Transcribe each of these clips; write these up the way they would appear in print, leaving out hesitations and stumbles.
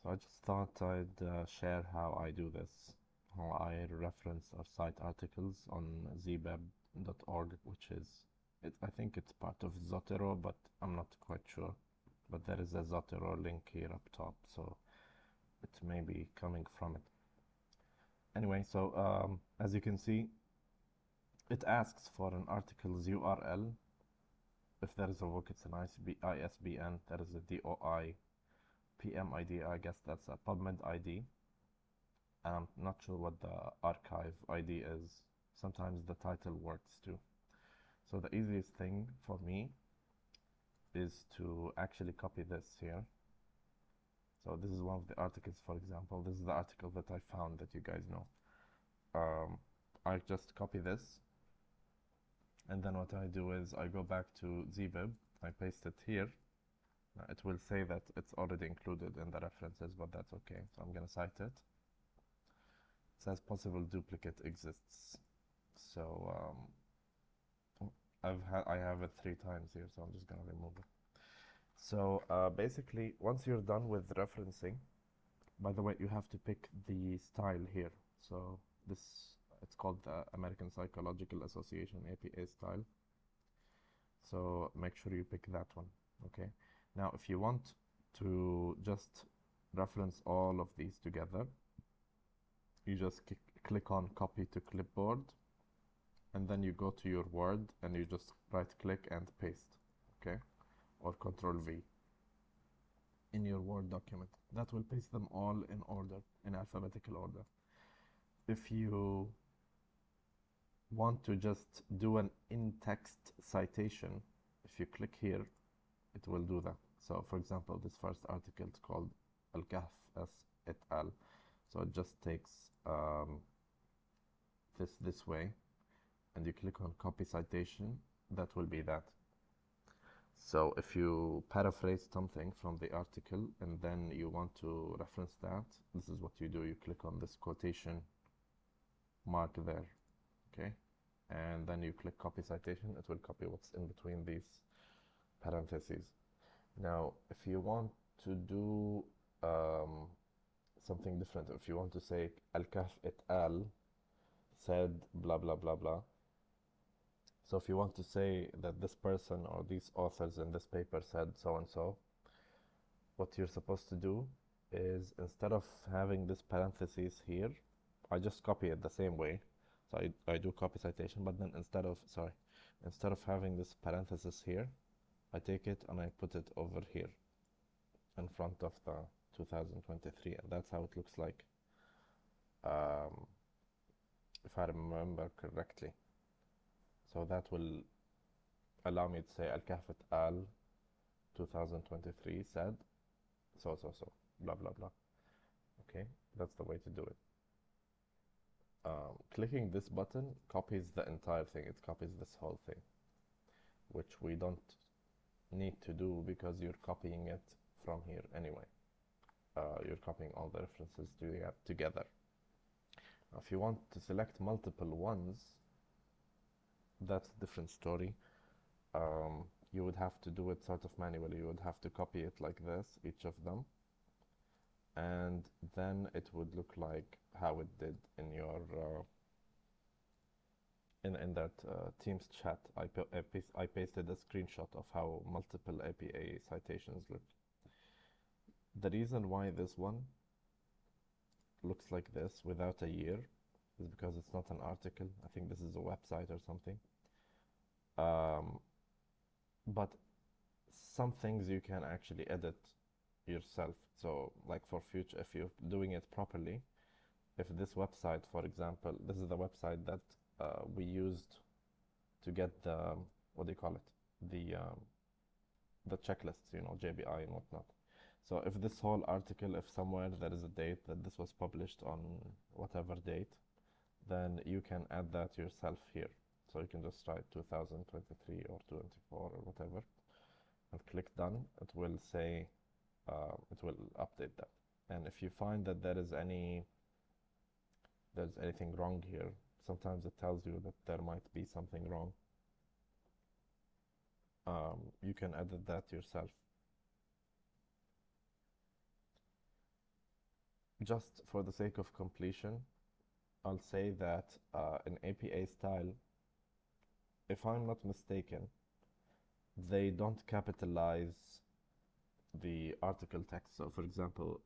So I just thought I'd share how I do this, how I reference or cite articles on zbib.org, which is, I think it's part of Zotero, but I'm not quite sure. But there is a Zotero link here up top, so it may be coming from it. Anyway, so as you can see, it asks for an article's URL. If there is a book, it's an ISBN. There is a DOI, PMID, I guess that's a PubMed ID. And I'm not sure what the archive ID is. Sometimes the title works too. So the easiest thing for me is to actually copy this here. So this is one of the articles, for example. This is the article that I found that you guys know. I just copy this, and then what I do is I go back to zbib, I paste it here. Now it will say that it's already included in the references, but that's okay. So I'm going to cite it. It says possible duplicate exists. So I have it 3 times here, so I'm just gonna remove it. So basically, once you're done with referencing, by the way, you have to pick the style here. So it's called the American Psychological Association APA style. So make sure you pick that one, okay? Now, if you want to just reference all of these together, you just click on copy to clipboard, and then you go to your Word and you just right click and paste, okay? Or Control V in your Word document. That will paste them all in order, in alphabetical order. If you want to just do an in-text citation, if you click here, it will do that. So for example, this first article is called Al-Kahf et al. So it just takes this way, and you click on copy citation, that will be that. So if you paraphrase something from the article and then you want to reference that, this is what you do. You click on this quotation mark there, okay? And then you click copy citation. It will copy what's in between these parentheses. Now, if you want to do something different, if you want to say Al-Kahf et al. Said blah blah blah blah. So if you want to say that this person or these authors in this paper said so and so, what you're supposed to do is, instead of having this parentheses here, I just copy it the same way. So I do copy citation, but then instead of having this parenthesis here, I take it and I put it over here in front of the 2023, and that's how it looks like, if I remember correctly. So that will allow me to say Al-Kahf et al. 2023 said so blah blah blah. Okay, that's the way to do it. Clicking this button copies the entire thing. It copies this whole thing, which we don't need to do because you're copying it from here anyway. You're copying all the references together. Now, if you want to select multiple ones, that's a different story. You would have to do it sort of manually. You would have to copy it like this, each of them, and then it would look like how it did in your in that Teams chat. I pasted a screenshot of how multiple APA citations look. The reason why this one looks like this without a year is because it's not an article. I think this is a website or something. But some things you can actually edit yourself. So like for future, if you're doing it properly, if this website, for example, this is the website that we used to get the, what do you call it? The checklists, you know, JBI and whatnot. So if this whole article, if somewhere there is a date that this was published on whatever date, then you can add that yourself here. So you can just write 2023 or 24 or whatever, and click done. It will say, it will update that. And if you find that there's anything wrong here, sometimes it tells you that there might be something wrong. You can edit that yourself. just for the sake of completion, I'll say that in APA style, if I'm not mistaken, they don't capitalize the article text. So, for example,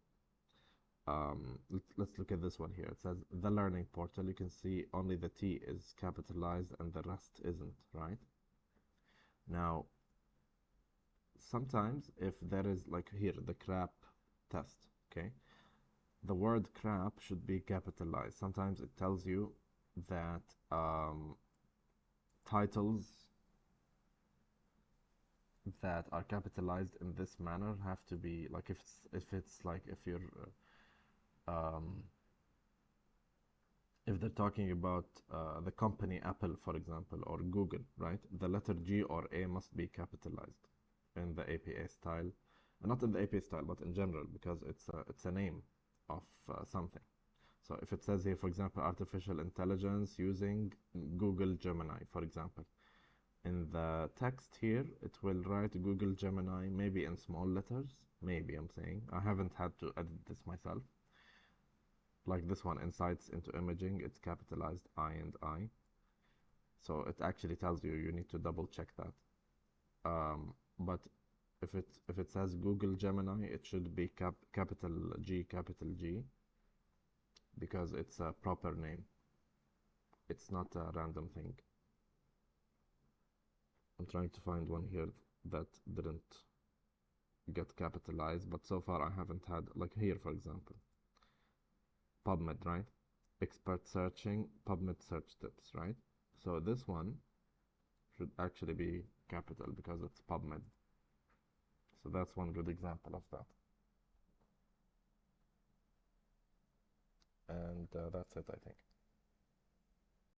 let's look at this one here. It says the learning portal. You can see only the T is capitalized and the rest isn't, right? Now, sometimes if there is like here, the crap test, okay? The word crap should be capitalized. Sometimes it tells you that titles that are capitalized in this manner have to be like if it's like um, if they're talking about the company Apple, for example, or Google, right? The letter G or A must be capitalized in the APA style, not in the APA style, but in general, because it's a name of something. So if it says here, for example, artificial intelligence using Google Gemini, for example, in the text here, it will write Google Gemini, maybe in small letters, maybe I'm saying. I haven't had to edit this myself. Like this one, insights into imaging, it's capitalized I and I. So it actually tells you you need to double check that. But if it says Google Gemini, it should be capital G, because it's a proper name. It's not a random thing. I'm trying to find one here that didn't get capitalized, but so far I haven't had, like here, for example. PubMed, right? Expert searching, PubMed search tips, right? So this one should actually be capital because it's PubMed. So that's one good example of that. And that's it, I think.